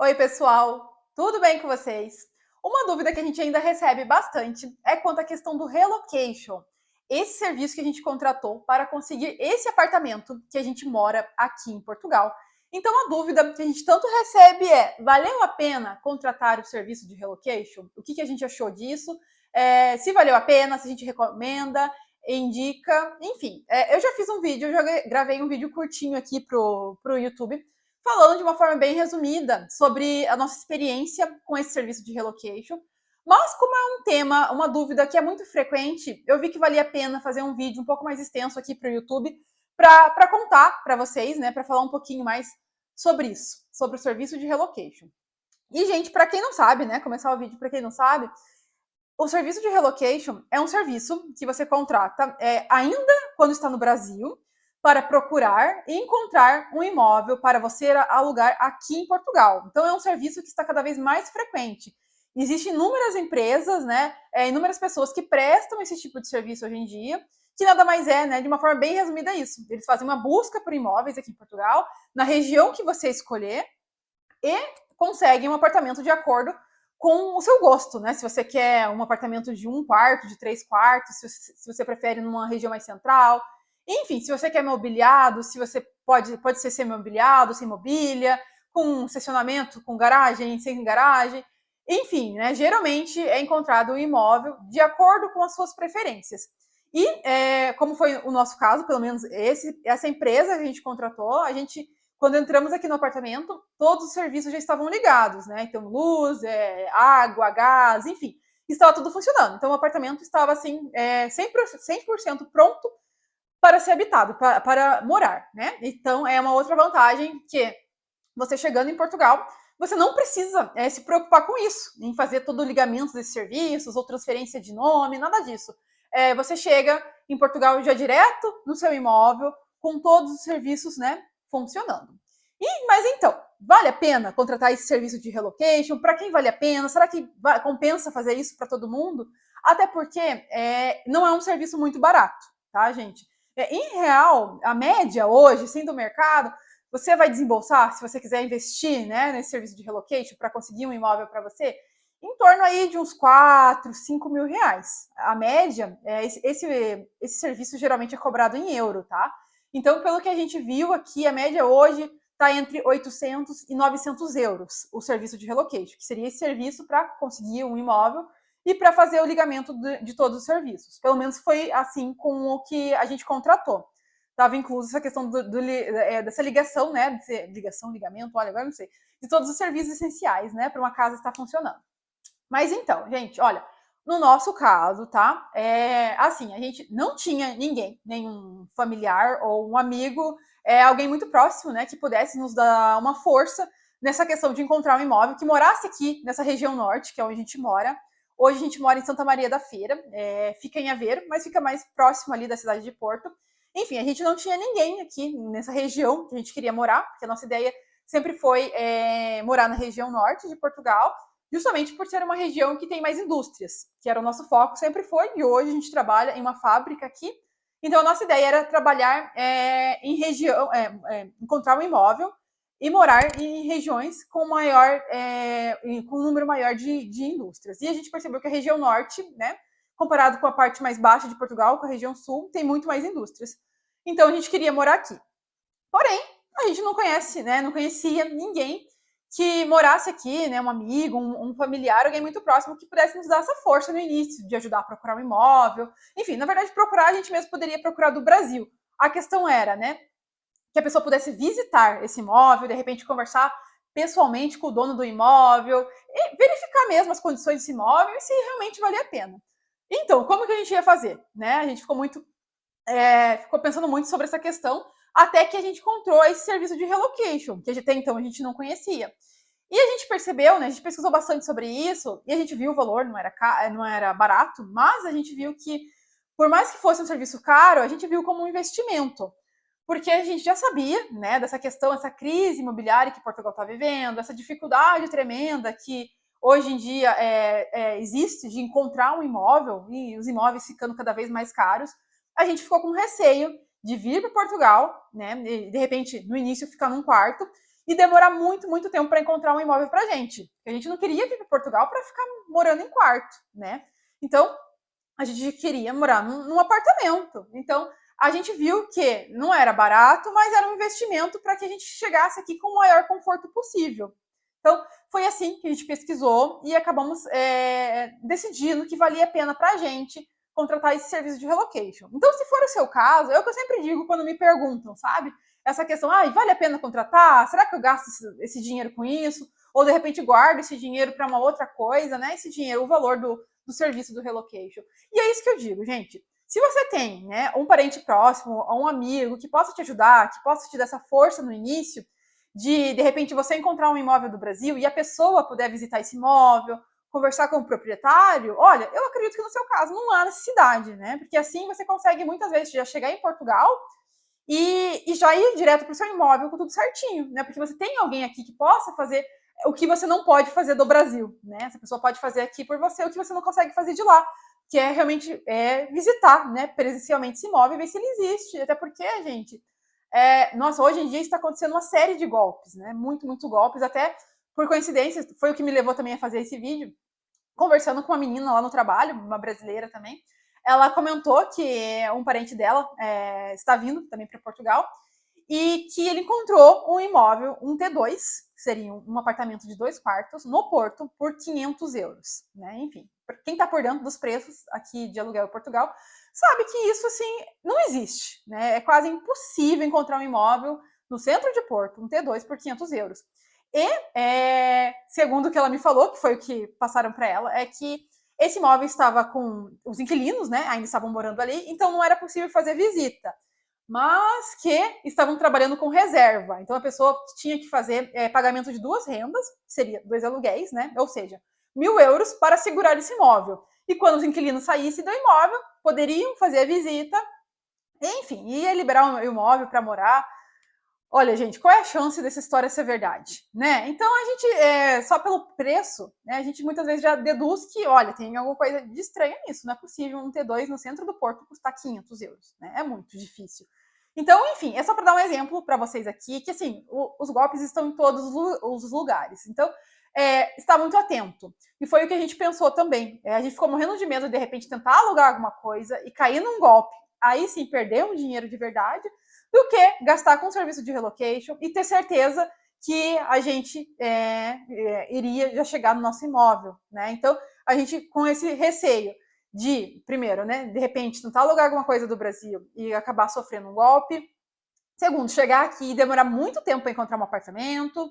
Oi, pessoal, tudo bem com vocês? Uma dúvida que a gente ainda recebe bastante é quanto à questão do relocation, esse serviço que a gente contratou para conseguir esse apartamento que a gente mora aqui em Portugal. Então, a dúvida que a gente tanto recebe é: valeu a pena contratar o serviço de relocation? O que a gente achou disso? Se valeu a pena, se a gente recomenda, indica, enfim. Eu já fiz um vídeo, eu já gravei um vídeo curtinho aqui pro YouTube falando de uma forma bem resumida sobre a nossa experiência com esse serviço de relocation. Mas como é um tema, uma dúvida que é muito frequente, eu vi que valia a pena fazer um vídeo um pouco mais extenso aqui para o YouTube para contar para vocês, né, para falar um pouquinho mais sobre isso, sobre o serviço de relocation. E, gente, para quem não sabe, né, começar o vídeo para quem não sabe, o serviço de relocation é um serviço que você contrata ainda quando está no Brasil para procurar e encontrar um imóvel para você alugar aqui em Portugal. Então é um serviço que está cada vez mais frequente. Existem inúmeras empresas, né, inúmeras pessoas que prestam esse tipo de serviço hoje em dia, que nada mais é, né, de uma forma bem resumida isso. Eles fazem uma busca por imóveis aqui em Portugal, na região que você escolher, e conseguem um apartamento de acordo com o seu gosto, né? Se você quer um apartamento de 1 quarto, de 3 quartos, se você prefere numa região mais central, enfim, se você quer mobiliado, se você pode ser semi-mobiliado, sem mobília, com estacionamento, com garagem, sem garagem, enfim, né? Geralmente é encontrado um imóvel de acordo com as suas preferências. E como foi o nosso caso, pelo menos essa empresa que a gente contratou, a gente quando entramos aqui no apartamento, todos os serviços já estavam ligados, né? Então, luz, água, gás, enfim, estava tudo funcionando. Então, o apartamento estava assim, 100% pronto para ser habitado, para morar, né? Então, é uma outra vantagem que você chegando em Portugal, você não precisa se preocupar com isso, em fazer todo o ligamento desses serviços ou transferência de nome, nada disso. Você chega em Portugal já direto no seu imóvel, com todos os serviços, né, funcionando. Mas então, vale a pena contratar esse serviço de relocation? Para quem vale a pena? Será que compensa fazer isso para todo mundo? Até porque não é um serviço muito barato, tá, gente? Em real, a média hoje, sim, do mercado, você vai desembolsar, se você quiser investir, né, nesse serviço de relocation para conseguir um imóvel para você, em torno aí de uns 4, 5 mil reais. A média, esse serviço geralmente é cobrado em euro, tá? Então, pelo que a gente viu aqui, a média hoje está entre 800 e 900 euros o serviço de relocation, que seria esse serviço para conseguir um imóvel e para fazer o ligamento de todos os serviços. Pelo menos foi assim com o que a gente contratou. Estava incluso essa questão dessa ligação, né? Ligamento, olha, agora não sei. De todos os serviços essenciais, né? Para uma casa estar funcionando. Mas então, gente, olha, no nosso caso, tá? Assim, a gente não tinha ninguém, nenhum familiar ou um amigo, alguém muito próximo, né, que pudesse nos dar uma força nessa questão de encontrar um imóvel que morasse aqui nessa região norte, que é onde a gente mora. Hoje a gente mora em Santa Maria da Feira, fica em Aveiro, mas fica mais próximo ali da cidade de Porto. Enfim, a gente não tinha ninguém aqui nessa região que a gente queria morar, porque a nossa ideia sempre foi morar na região norte de Portugal, justamente por ser uma região que tem mais indústrias, que era o nosso foco, sempre foi, e hoje a gente trabalha em uma fábrica aqui. Então, a nossa ideia era trabalhar em região, encontrar um imóvel e morar em regiões com com um número maior de indústrias. E a gente percebeu que a região norte, né, comparado com a parte mais baixa de Portugal, com a região sul, tem muito mais indústrias. Então, a gente queria morar aqui. Porém, a gente não conhece, né, não conhecia ninguém que morasse aqui, né, um amigo, um familiar, alguém muito próximo que pudesse nos dar essa força no início, de ajudar a procurar um imóvel. Enfim, na verdade, procurar, a gente mesmo poderia procurar do Brasil. A questão era, né, que a pessoa pudesse visitar esse imóvel, de repente conversar pessoalmente com o dono do imóvel, e verificar mesmo as condições desse imóvel e se realmente valia a pena. Então, como que a gente ia fazer? Né? A gente ficou pensando muito sobre essa questão, até que a gente encontrou esse serviço de relocation, que até então a gente não conhecia. E a gente percebeu, né, a gente pesquisou bastante sobre isso, e a gente viu o valor, não era barato, mas a gente viu que, por mais que fosse um serviço caro, a gente viu como um investimento. Porque a gente já sabia, né, dessa questão, essa crise imobiliária que Portugal está vivendo, essa dificuldade tremenda que hoje em dia existe de encontrar um imóvel, e os imóveis ficando cada vez mais caros, a gente ficou com receio de vir para Portugal, né, de repente, no início, ficar num quarto, e demorar muito tempo para encontrar um imóvel para a gente. A gente não queria vir para Portugal para ficar morando em quarto, né? Então, a gente queria morar num apartamento. Então, a gente viu que não era barato, mas era um investimento para que a gente chegasse aqui com o maior conforto possível. Então, foi assim que a gente pesquisou e acabamos decidindo que valia a pena para a gente contratar esse serviço de relocation. Então, se for o seu caso, é o que eu sempre digo quando me perguntam, sabe? Essa questão, vale a pena contratar? Será que eu gasto esse dinheiro com isso? Ou, de repente, guardo esse dinheiro para uma outra coisa, né? Esse dinheiro, o valor do serviço do relocation. E é isso que eu digo, gente. Se você tem, né, um parente próximo, ou um amigo que possa te ajudar, que possa te dar essa força no início, de repente, você encontrar um imóvel do Brasil e a pessoa puder visitar esse imóvel, conversar com o proprietário, olha, eu acredito que no seu caso não há necessidade, né? Porque assim você consegue muitas vezes já chegar em Portugal e já ir direto para o seu imóvel com tudo certinho, né? Porque você tem alguém aqui que possa fazer o que você não pode fazer do Brasil, né? Essa pessoa pode fazer aqui por você o que você não consegue fazer de lá, que é realmente visitar, né, presencialmente esse imóvel e ver se ele existe. Até porque, gente, nossa, hoje em dia está acontecendo uma série de golpes, né? Muito golpes. Até por coincidência, foi o que me levou também a fazer esse vídeo, conversando com uma menina lá no trabalho, uma brasileira também. Ela comentou que um parente dela está vindo também para Portugal e que ele encontrou um imóvel, um T2, que seria um apartamento de 2 quartos, no Porto, por 500 euros. Né? Enfim, quem está por dentro dos preços aqui de aluguel em Portugal sabe que isso, assim, não existe. Né? É quase impossível encontrar um imóvel no centro de Porto, um T2, por 500 euros. E, segundo o que ela me falou, que foi o que passaram para ela, é que esse imóvel estava com os inquilinos, né? Ainda estavam morando ali, então não era possível fazer visita, mas que estavam trabalhando com reserva. Então a pessoa tinha que fazer pagamento de 2 rendas, que seria 2 aluguéis, né? Ou seja, 1.000 euros para segurar esse imóvel. E quando os inquilinos saíssem do imóvel, poderiam fazer a visita, enfim, ia liberar o imóvel para morar. Olha, gente, qual é a chance dessa história ser verdade, né? Então a gente, só pelo preço, né, a gente muitas vezes já deduz que, olha, tem alguma coisa de estranha nisso, não é possível um T2 no centro do Porto custar 500 euros, né? É muito difícil. Então, enfim, é só para dar um exemplo para vocês aqui, que assim, os golpes estão em todos os lugares. Então, está muito atento. E foi o que a gente pensou também. A gente ficou morrendo de medo de repente tentar alugar alguma coisa e cair num golpe. Aí sim, perder um dinheiro de verdade, do que gastar com serviço de relocation e ter certeza que a gente iria já chegar no nosso imóvel, né? Então, a gente, com esse receio de, primeiro, né, de repente, tentar alugar alguma coisa do Brasil e acabar sofrendo um golpe. Segundo, chegar aqui e demorar muito tempo para encontrar um apartamento.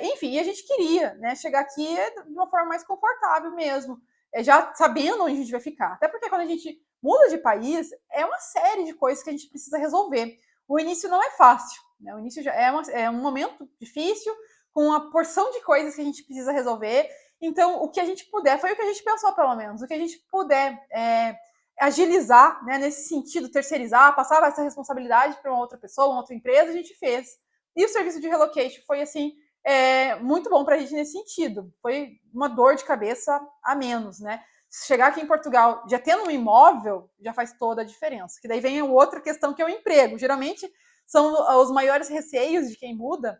Enfim, a gente queria, né, chegar aqui de uma forma mais confortável mesmo, já sabendo onde a gente vai ficar. Até porque quando a gente muda de país, é uma série de coisas que a gente precisa resolver. O início não é fácil, né? O início já é um momento difícil, com uma porção de coisas que a gente precisa resolver. Então, o que a gente puder, foi o que a gente pensou, pelo menos, o que a gente puder agilizar, né, nesse sentido, terceirizar, passar essa responsabilidade para uma outra pessoa, uma outra empresa, a gente fez. E o serviço de relocation foi, assim, muito bom para a gente nesse sentido. Foi uma dor de cabeça a menos, né? Chegar aqui em Portugal já tendo um imóvel já faz toda a diferença. Que daí vem a outra questão, que é o emprego. Geralmente são os maiores receios de quem muda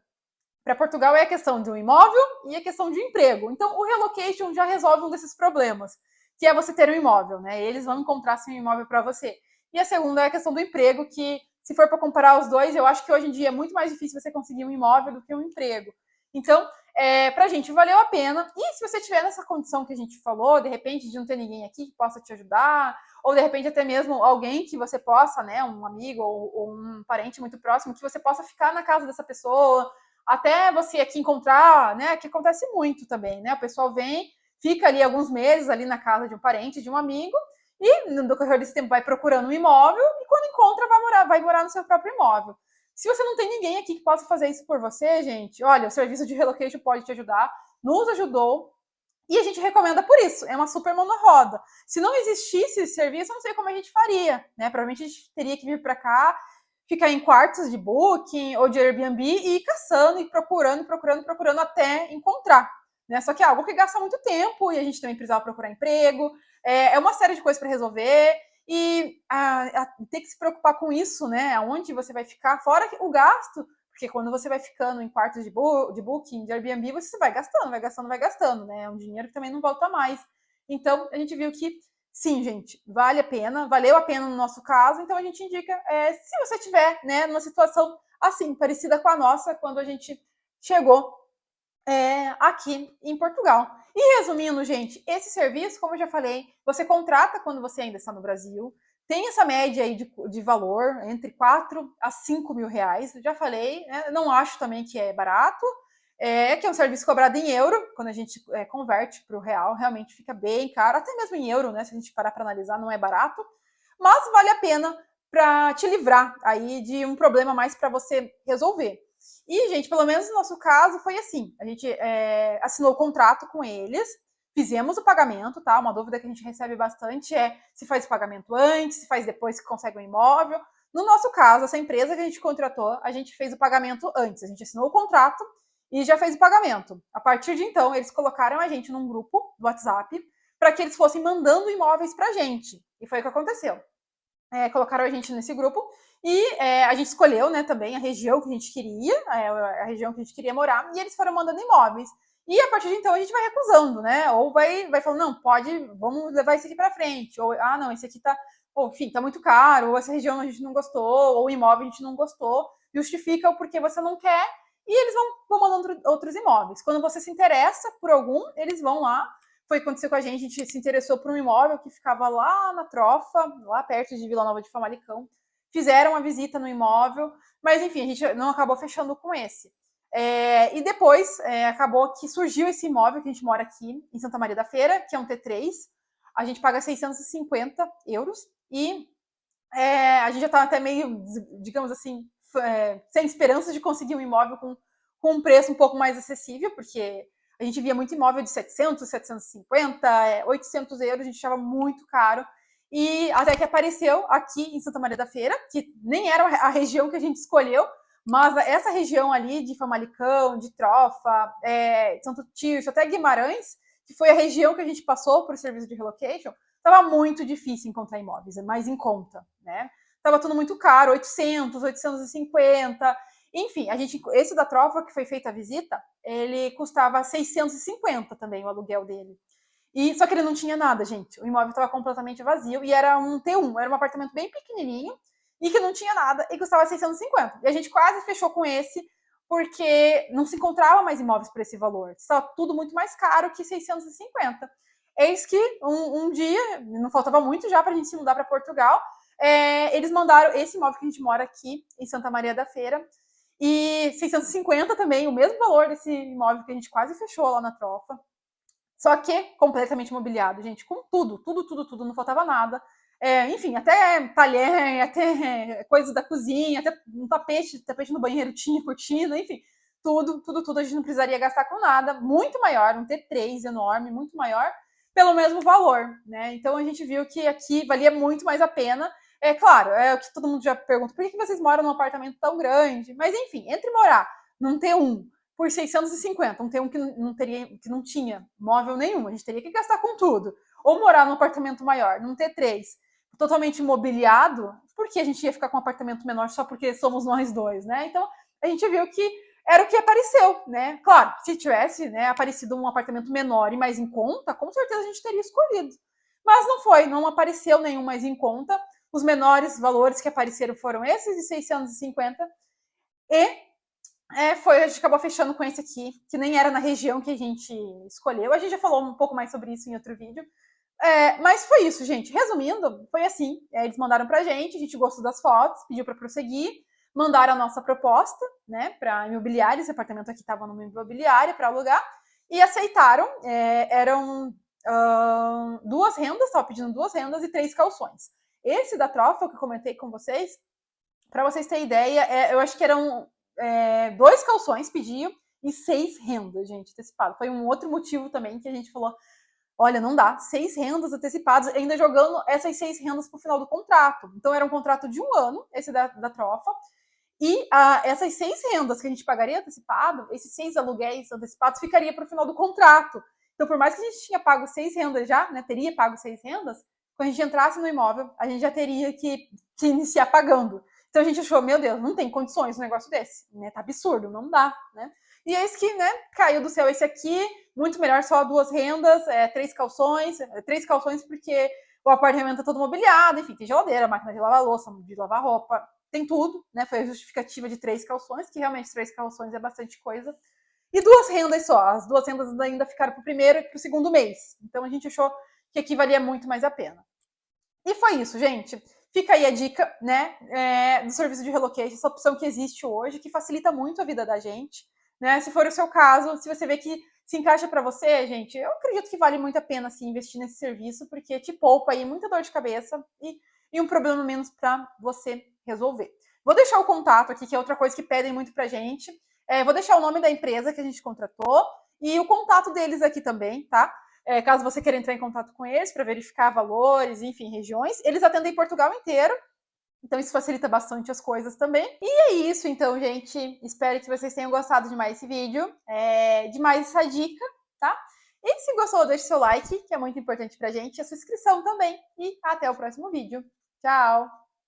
para Portugal, é a questão do imóvel e a questão de emprego. Então, o relocation já resolve um desses problemas, que é você ter um imóvel, né? Eles vão encontrar um imóvel para você. E a segunda é a questão do emprego, que, se for para comparar os dois, eu acho que hoje em dia é muito mais difícil você conseguir um imóvel do que um emprego. Então, para a gente valeu a pena. E se você tiver nessa condição que a gente falou, de repente, de não ter ninguém aqui que possa te ajudar, ou de repente até mesmo alguém que você possa, né, um amigo ou um parente muito próximo, que você possa ficar na casa dessa pessoa, até você aqui encontrar, né, que acontece muito também, né? O pessoal vem, fica ali alguns meses ali na casa de um parente, de um amigo, e no decorrer desse tempo vai procurando um imóvel, e quando encontra vai morar no seu próprio imóvel. Se você não tem ninguém aqui que possa fazer isso por você, gente, olha, o serviço de relocation pode te ajudar, nos ajudou, e a gente recomenda por isso, é uma super mão na roda. Se não existisse esse serviço, eu não sei como a gente faria, né? Provavelmente a gente teria que vir para cá, ficar em quartos de Booking ou de Airbnb e ir caçando e procurando até encontrar. Né? Só que é algo que gasta muito tempo e a gente também precisava procurar emprego. É uma série de coisas para resolver e ter que se preocupar com isso, né? Aonde você vai ficar, fora o gasto, Porque quando você vai ficando em quartos de booking, de Airbnb, você vai gastando, né? É um dinheiro que também não volta mais. Então, a gente viu que sim, gente, vale a pena, valeu a pena no nosso caso, então a gente indica, se você tiver, né, numa situação assim, parecida com a nossa, quando a gente chegou aqui em Portugal. E resumindo, gente, esse serviço, como eu já falei, você contrata quando você ainda está no Brasil, tem essa média aí de valor, entre 4 a 5 mil reais, já falei, né, não acho também que é barato, que é um serviço cobrado em euro, quando a gente converte para o real, realmente fica bem caro, até mesmo em euro, né, se a gente parar para analisar, não é barato, mas vale a pena para te livrar aí de um problema mais para você resolver. E, gente, pelo menos no nosso caso foi assim: a gente assinou o contrato com eles, fizemos o pagamento, tá? Uma dúvida que a gente recebe bastante é se faz o pagamento antes, se faz depois que consegue o imóvel. No nosso caso, essa empresa que a gente contratou, a gente fez o pagamento antes. A gente assinou o contrato e já fez o pagamento. A partir de então, eles colocaram a gente num grupo do WhatsApp para que eles fossem mandando imóveis para a gente. E foi o que aconteceu. Colocaram a gente nesse grupo e a gente escolheu, né, também a região que a gente queria, a região que a gente queria morar, e eles foram mandando imóveis. E a partir de então a gente vai recusando, né? Ou vai falando, não, pode, vamos levar esse aqui para frente. Ou, não, esse aqui tá, enfim, tá muito caro, ou essa região a gente não gostou, ou o imóvel a gente não gostou. Justifica o porquê você não quer, e eles vão mandando outros imóveis. Quando você se interessa por algum, eles vão lá. Foi o que aconteceu com a gente se interessou por um imóvel que ficava lá na Trofa, lá perto de Vila Nova de Famalicão. Fizeram a visita no imóvel, mas enfim, a gente não acabou fechando com esse. E depois acabou que surgiu esse imóvel que a gente mora aqui em Santa Maria da Feira, que é um T3. A gente paga 650 euros e a gente já estava até meio, digamos assim, sem esperança de conseguir um imóvel com um preço um pouco mais acessível, porque a gente via muito imóvel de 700, 750, 800 euros, a gente achava muito caro. E até que apareceu aqui em Santa Maria da Feira, que nem era a região que a gente escolheu, mas essa região ali de Famalicão, de Trofa, Santo Tirso, até Guimarães, que foi a região que a gente passou por serviço de relocation, estava muito difícil encontrar imóveis, mais em conta, né? Tava tudo muito caro, 800, 850. Enfim, esse da Trofa, que foi feita a visita, ele custava 650 também, o aluguel dele. Só que ele não tinha nada, gente. O imóvel estava completamente vazio e era um T1, era um apartamento bem pequenininho e que não tinha nada e custava 650. E a gente quase fechou com esse porque não se encontrava mais imóveis por esse valor. Estava tudo muito mais caro que 650. Eis que um dia, não faltava muito já para a gente se mudar para Portugal, eles mandaram esse imóvel que a gente mora aqui em Santa Maria da Feira, e 650 também, o mesmo valor desse imóvel que a gente quase fechou lá na Trofa. Só que completamente mobiliado, gente, com tudo, não faltava nada. Enfim, até talher, até coisas da cozinha, até um tapete no banheiro tinha, cortina, enfim, tudo, a gente não precisaria gastar com nada, muito maior, um T3 enorme, muito maior, pelo mesmo valor, né? Então a gente viu que aqui valia muito mais a pena. É claro, é o que todo mundo já pergunta, por que vocês moram num apartamento tão grande? Mas enfim, entre morar num T1 por 650, um T1 que não tinha móvel nenhum, a gente teria que gastar com tudo, ou morar num apartamento maior, num T3, totalmente imobiliado, porque a gente ia ficar com um apartamento menor só porque somos nós dois, né? Então a gente viu que era o que apareceu, né? Claro, se tivesse, né, aparecido um apartamento menor e mais em conta, com certeza a gente teria escolhido. Mas não foi, não apareceu nenhum mais em conta. Os menores valores que apareceram foram esses de 650 e a gente acabou fechando com esse aqui, que nem era na região que a gente escolheu. A gente já falou um pouco mais sobre isso em outro vídeo. Mas foi isso, gente. Resumindo, foi assim. Eles mandaram pra gente, a gente gostou das fotos, pediu para prosseguir, mandaram a nossa proposta, né, para imobiliária. Esse apartamento aqui estava numa imobiliária para alugar, e aceitaram. Eram 2 rendas, estava pedindo 2 rendas e 3 calções. Esse da Trofa, que eu comentei com vocês, para vocês terem ideia, eu acho que eram 2 calções pediam e 6 rendas, gente, antecipado. Foi um outro motivo também que a gente falou, olha, não dá, 6 rendas antecipadas, ainda jogando essas 6 rendas para o final do contrato. Então era um contrato de 1 ano, esse da Trofa, e essas 6 rendas que a gente pagaria antecipado, esses 6 aluguéis antecipados, ficaria para o final do contrato. Então, por mais que a gente tinha pago 6 rendas já, né, teria pago 6 rendas, quando a gente entrasse no imóvel, a gente já teria que iniciar pagando. Então a gente achou, meu Deus, não tem condições um negócio desse, né? Tá absurdo, não dá, né? E eis que, né, caiu do céu esse aqui, muito melhor, só 2 rendas, 3 calções, 3 calções porque o apartamento é todo mobiliado, enfim, tem geladeira, máquina de lavar louça, de lavar roupa, tem tudo, né? Foi a justificativa de 3 calções, que realmente 3 calções é bastante coisa. E 2 rendas só, as 2 rendas ainda ficaram pro primeiro e pro segundo mês. Então a gente achou que aqui valia muito mais a pena. E foi isso, gente. Fica aí a dica, né, do serviço de relocation, essa opção que existe hoje, que facilita muito a vida da gente, né? Se for o seu caso, se você vê que se encaixa para você, gente, eu acredito que vale muito a pena assim, investir nesse serviço, porque te poupa aí muita dor de cabeça e um problema menos para você resolver. Vou deixar o contato aqui, que é outra coisa que pedem muito pra gente. Vou deixar o nome da empresa que a gente contratou e o contato deles aqui também, tá? Caso você queira entrar em contato com eles para verificar valores, enfim, regiões. Eles atendem Portugal inteiro, então isso facilita bastante as coisas também. E é isso, então, gente. Espero que vocês tenham gostado de mais esse vídeo, de mais essa dica, tá? E se gostou, deixe seu like, que é muito importante pra gente, e a sua inscrição também. E até o próximo vídeo. Tchau!